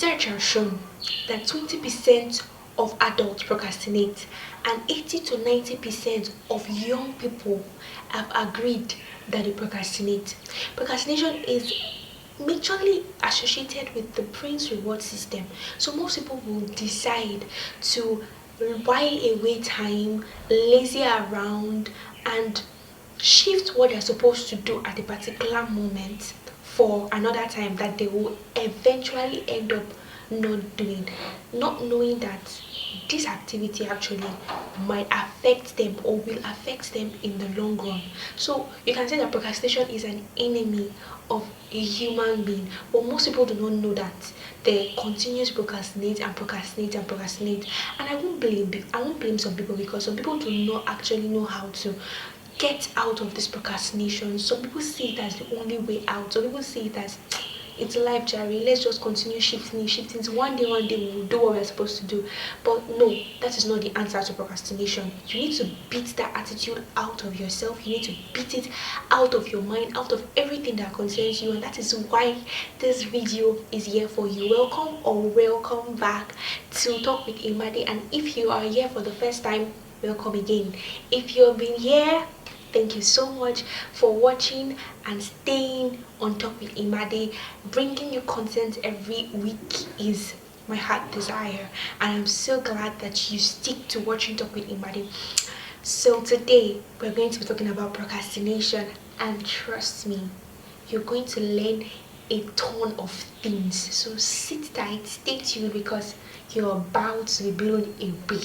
Research has shown that 20% of adults procrastinate, and 80 to 90% of young people have agreed that they procrastinate. Procrastination is majorly associated with the brain's reward system. So most people will decide to while away time, lazy around, and shift what they're supposed to do at a particular moment for another time that they will eventually end up not doing, not knowing that this activity actually might affect them or will affect them in the long run. So you can say that procrastination is an enemy of a human being, but most people do not know that. They continue to procrastinate and procrastinate and procrastinate, and I won't blame some people, because some people do not actually know how to get out of this procrastination. Some people see it as the only way out. Some people see it as it's life, Jerry. Let's just continue shifting. So one day we'll do what we're supposed to do. But no, that is not the answer to procrastination. You need to beat that attitude out of yourself. You need to beat it out of your mind, out of everything that concerns you. And that is why this video is here for you. Welcome or welcome back to Talk with Imade. And if you are here for the first time, welcome again. If you've been here, thank you so much for watching and staying on Talk with Imade. Bringing you content every week is my heart desire, and I'm so glad that you stick to watching Talk with Imade. So today we're going to be talking about procrastination, and trust me, you're going to learn a ton of things. So sit tight, stay tuned, because you're about to be blown away.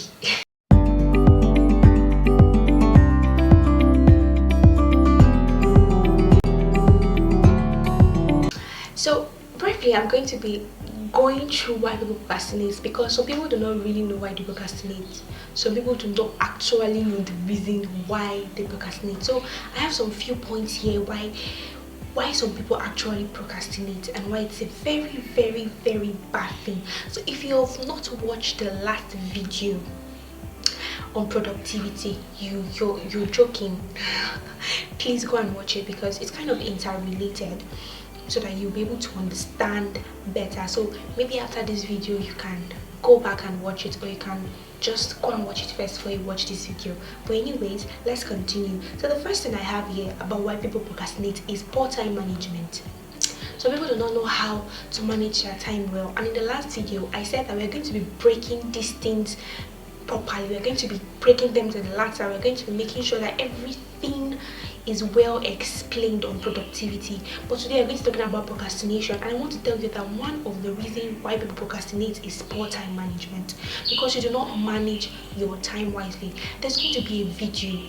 So briefly, I'm going to be going through why people procrastinate, because some people do not really know why they procrastinate. Some people do not actually know the reason why they procrastinate. So I have some few points here why some people actually procrastinate and why it's a very, very, very bad thing. So if you have not watched the last video on productivity, you're joking. Please go and watch it, because it's kind of interrelated, so that you'll be able to understand better. So maybe after this video you can go back and watch it, or you can just go and watch it first before you watch this video. But anyways, let's continue. So the first thing I have here about why people procrastinate is poor time management. So people do not know how to manage their time well, and in the last video I said that we're going to be breaking these things properly. We're going to be breaking them to the latter. We're going to be making sure that everything is well explained on productivity. But today I'm going to be talking about procrastination, and I want to tell you that one of the reasons why people procrastinate is poor time management, because you do not manage your time wisely. There's going to be a video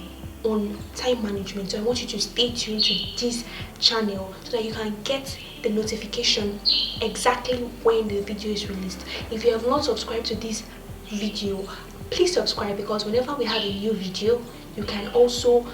on time management, so I want you to stay tuned to this channel so that you can get the notification exactly when the video is released. If you have not subscribed to this video, please subscribe, because whenever we have a new video, you can also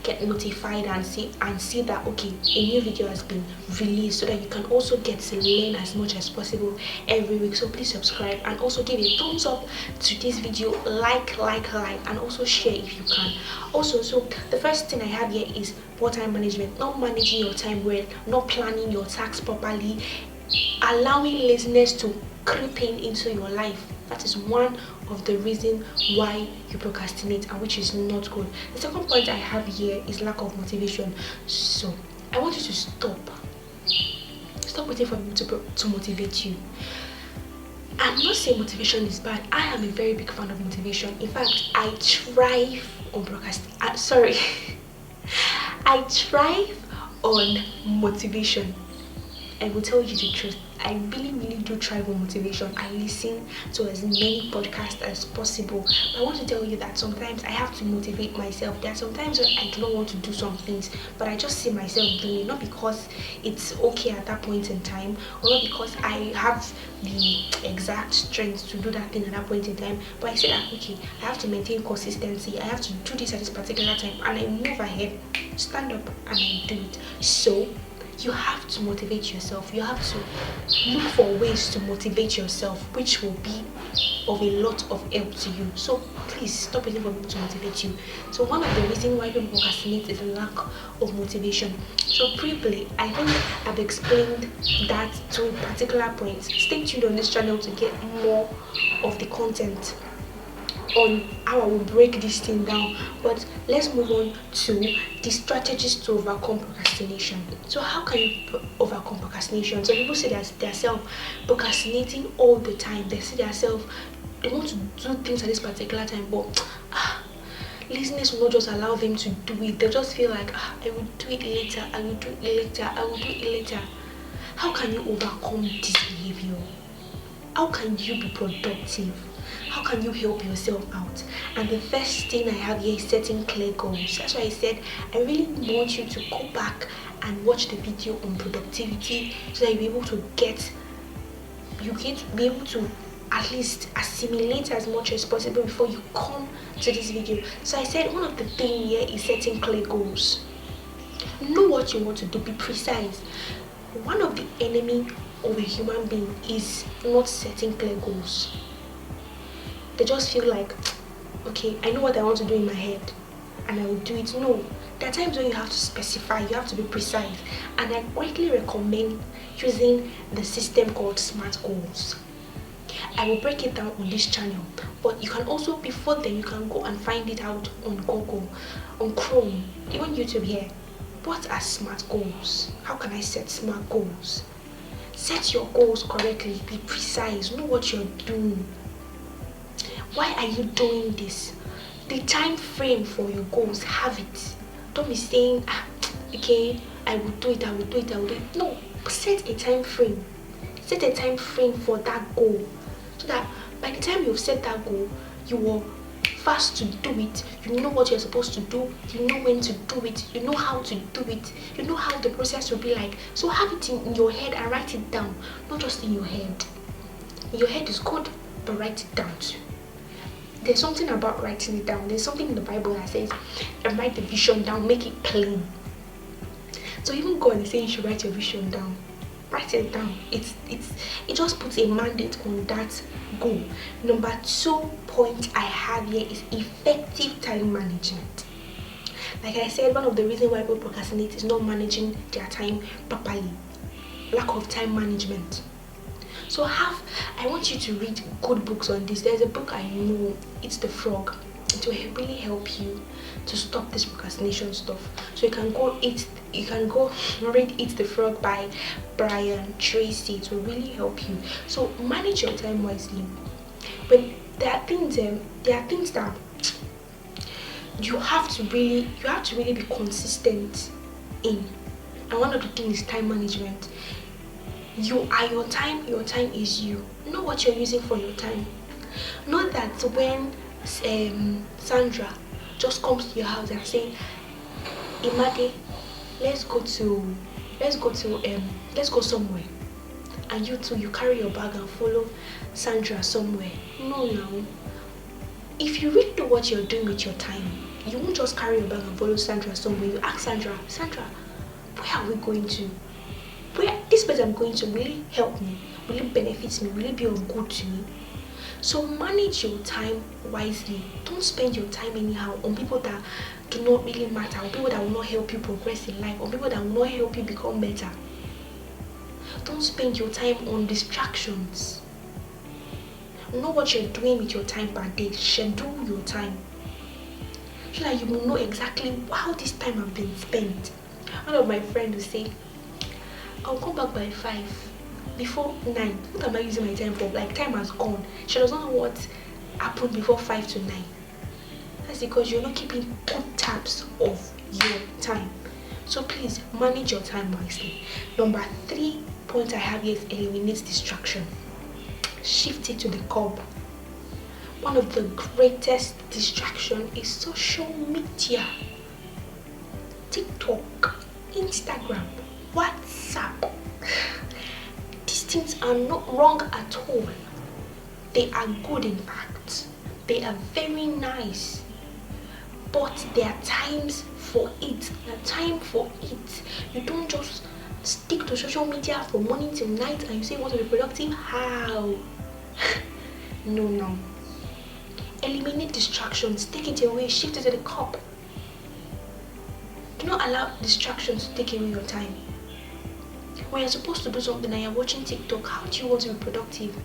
get notified and see that okay, a new video has been released, so that you can also get to learn as much as possible every week. So please subscribe, and also give a thumbs up to this video, like, and also share if you can. Also, so the first thing I have here is poor time management. Not managing your time well, not planning your tasks properly, allowing laziness to creep into your life. That is one of the reasons why you procrastinate, and which is not good. The second point I have here is lack of motivation. So I want you to stop waiting for people to motivate you. I'm not saying motivation is bad. I am a very big fan of motivation. In fact, I thrive on I thrive on motivation. I will tell you the truth. I really do thrive on motivation. I listen to as many podcasts as possible. But I want to tell you that sometimes I have to motivate myself. There are sometimes when I do not want to do some things, but I just see myself doing it, not because it's okay at that point in time, or not because I have the exact strength to do that thing at that point in time, but I say that okay, I have to maintain consistency. I have to do this at this particular time, and I move ahead, stand up, and I do it. So you have to motivate yourself. You have to look for ways to motivate yourself, which will be of a lot of help to you. So please stop waiting for people to motivate you. So one of the reasons why people procrastinate is a lack of motivation. So briefly, I think I've explained that to a particular point. Stay tuned on this channel to get more of the content on how I will break this thing down. But let's move on to the strategies to overcome procrastination. So how can you overcome procrastination? So people say that they're self procrastinating all the time. They say themselves they want to do things at this particular time, but laziness will not just allow them to do it. They just feel like I will do it later, I will do it later, I will do it later. How can you overcome this behavior? How can you be productive? How can you help yourself out? And the first thing I have here is setting clear goals. That's why I said I really want you to go back and watch the video on productivity so that you'll be able to at least assimilate as much as possible before you come to this video. So I said one of the things here is setting clear goals. Know what you want to do, be precise. One of the enemy of a human being is not setting clear goals. They just feel like, okay, I know what I want to do in my head and I will do it. No, there are times when you have to specify, you have to be precise. And I greatly recommend using the system called SMART goals. I will break it down on this channel, but you can also, before then, you can go and find it out on Google, on Chrome, even YouTube here. What are SMART goals? How can I set SMART goals? Set your goals correctly, be precise, know what you're doing. Why are you doing this? The time frame for your goals, have it. Don't be saying, okay, I will do it, I will do it, I will do it. No, set a time frame. Set a time frame for that goal. So that by the time you've set that goal, you will fast to do it. You know what you're supposed to do. You know when to do it. You know how to do it. You know how the process will be like. So have it in your head and write it down. Not just in your head. Your head is good, but write it down too. There's something about writing it down. There's something in the Bible that says, write the vision down, make it plain. So even God is saying you should write your vision down. Write it down. It just puts a mandate on that goal. Number 2 point I have here is effective time management. Like I said, one of the reasons why people procrastinate is not managing their time properly. Lack of time management. So I want you to read good books on this. There's a book I know, it's The Frog. It will really help you to stop this procrastination stuff. So you can go read Eat the Frog by Brian Tracy. It will really help you. So manage your time wisely. But there are things that you have to really be consistent in. And one of the things is time management. You are your time is you. Know what you're using for your time. Know that when Sandra just comes to your house and say, Imade, let's go somewhere, and you carry your bag and follow Sandra somewhere. No. If you really know what you're doing with your time, you won't just carry your bag and follow Sandra somewhere. You ask Sandra, where are we going to? Where this place I'm going to really help me? Will it benefit me? Will it be of good to me? So manage your time wisely. Don't spend your time anyhow on people that do not really matter, on people that will not help you progress in life, on people that will not help you become better. Don't spend your time on distractions. Know what you're doing with your time per day. Schedule your time so that you will know exactly how this time has been spent. One of my friends will say, I'll come back by 5. Before 9. What am I using my time for? Like, time has gone. She doesn't know what happened before 5 to 9. That's because you're not keeping good tabs of your time. So please manage your time wisely. Number 3 point I have here is eliminate distraction. Shift it to the curb. One of the greatest distraction is social media. TikTok, Instagram, WhatsApp. These things are not wrong at all. They are good, in fact. They are very nice. But there are times for it. There are time for it. You don't just stick to social media from morning till night and you say you want to be productive. How? No, no. Eliminate distractions. Take it away. Shift it to the cup. Do not allow distractions to take away your time. When you're supposed to do something and you're watching TikTok, how do you want to be productive?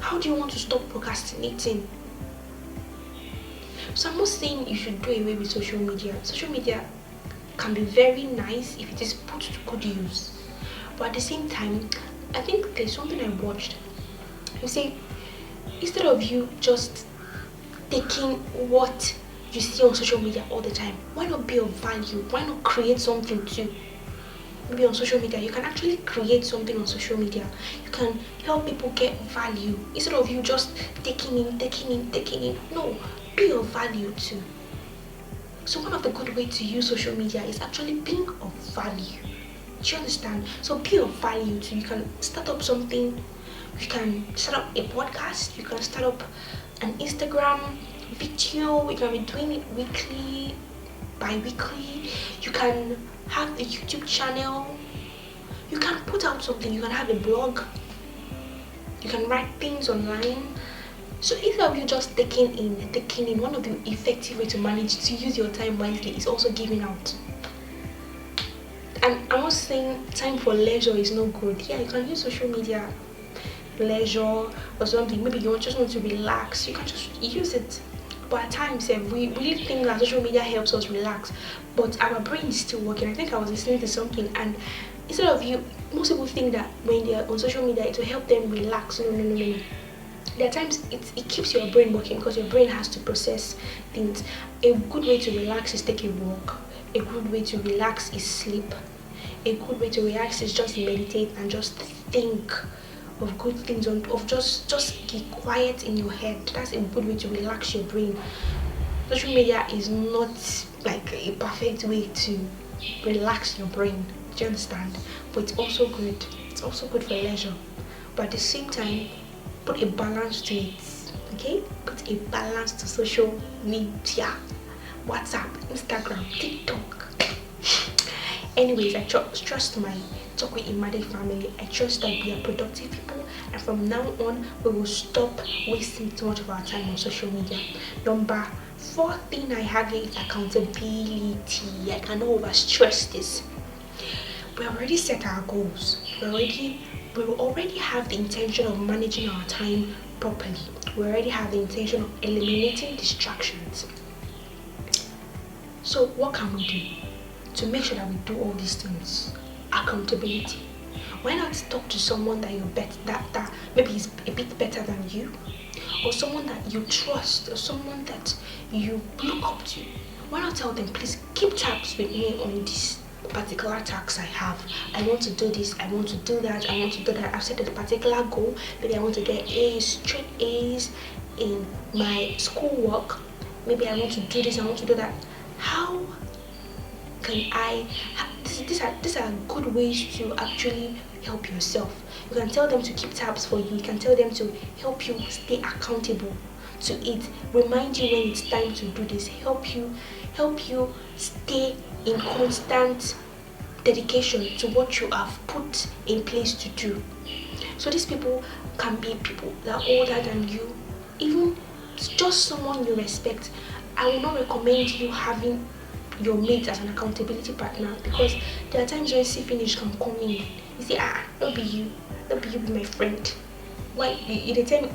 How do you want to stop procrastinating? So I'm not saying you should do away with social media. Social media can be very nice if it is put to good use. But at the same time, I think there's something I watched. You say, instead of you just taking what you see on social media all the time, why not be of value? Why not create something too? Maybe on social media, you can actually create something on social media. You can help people get value instead of you just taking in. No, be of value too. So one of the good ways to use social media is actually being of value. Do you understand? So be of value too. You can start up something. You can start up a podcast. You can start up an Instagram video. You can be doing it weekly, bi-weekly. You can have a YouTube channel. You can put out something. You can have a blog. You can write things online. So instead of you just taking in, one of the effective way to manage to use your time wisely is also giving out. And I'm not saying time for leisure is no good. Yeah, you can use social media leisure or something. Maybe you just want to relax. You can just use it. But at times, we really think that social media helps us relax, but our brain is still working. I think I was listening to something, and instead of you, most people think that when they're on social media, it will help them relax. No. There are times it keeps your brain working because your brain has to process things. A good way to relax is take a walk. A good way to relax is sleep. A good way to relax is just meditate and just think of good things, of just keep quiet in your head. That's a good way to relax your brain. Social media is not like a perfect way to relax your brain. Do you understand? But it's also good. It's also good for leisure. But at the same time, put a balance to it. Okay? Put a balance to social media. WhatsApp, Instagram, TikTok. Anyways, I trust my Talk with Imade family. I trust that we are productive people, and from now on we will stop wasting too much of our time on social media. Number 4 thing I have is accountability. I cannot overstress this. We already set our goals. We already have the intention of managing our time properly. We already have the intention of eliminating distractions. So what can we do to make sure that we do all these things? Accountability. Why not talk to someone that you bet that maybe is a bit better than you, or someone that you trust, or someone that you look up to? Why not tell them, please keep tabs with me on this particular task I have. I want to do this, I want to do that, I want to do that. I've set a particular goal. Maybe I want to get A's, straight A's in my schoolwork. Maybe I want to do this, I want to do that. How can these are good ways to actually help yourself. You can tell them to keep tabs for you. You can tell them to help you stay accountable to it. Remind you when it's time to do this. Help you stay in constant dedication to what you have put in place to do. So these people can be people that are older than you, even just someone you respect. I will not recommend you having your mate as an accountability partner, because there are times when see finish can come in. You say, don't be you be my friend. Why you tell me,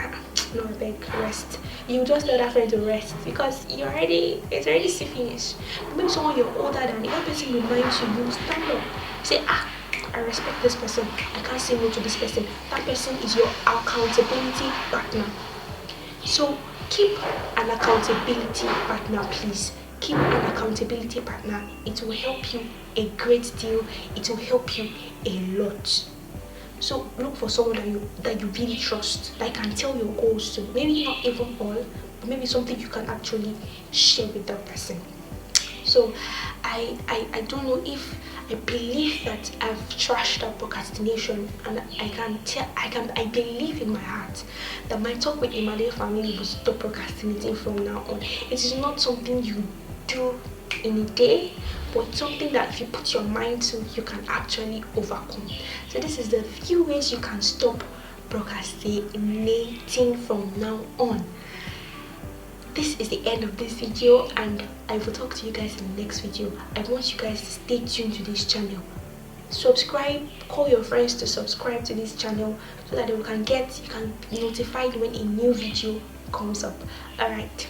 no, I beg, rest. You just tell that friend to rest because it's already see finish. Maybe someone you're older than, if that person reminds you, you stand up. Say, I respect this person, I can't say no to this person. That person is your accountability partner. So keep an accountability partner, please. Keep an accountability partner. It will help you a great deal. It will help you a lot. So look for someone that you really trust, that can tell your goals to. Maybe not even all, but maybe something you can actually share with that person. So I don't know if I believe that I've trashed out procrastination, and I believe in my heart that my Talk with Imade family will stop procrastinating from now on. It is not something you do in a day, but it's something that if you put your mind to, you can actually overcome. So this is the few ways you can stop procrastinating from now on. This is the end of this video, and I will talk to you guys in the next video. I want you guys to stay tuned to this channel. Subscribe, call your friends to subscribe to this channel so that you can be notified when a new video comes up. Alright.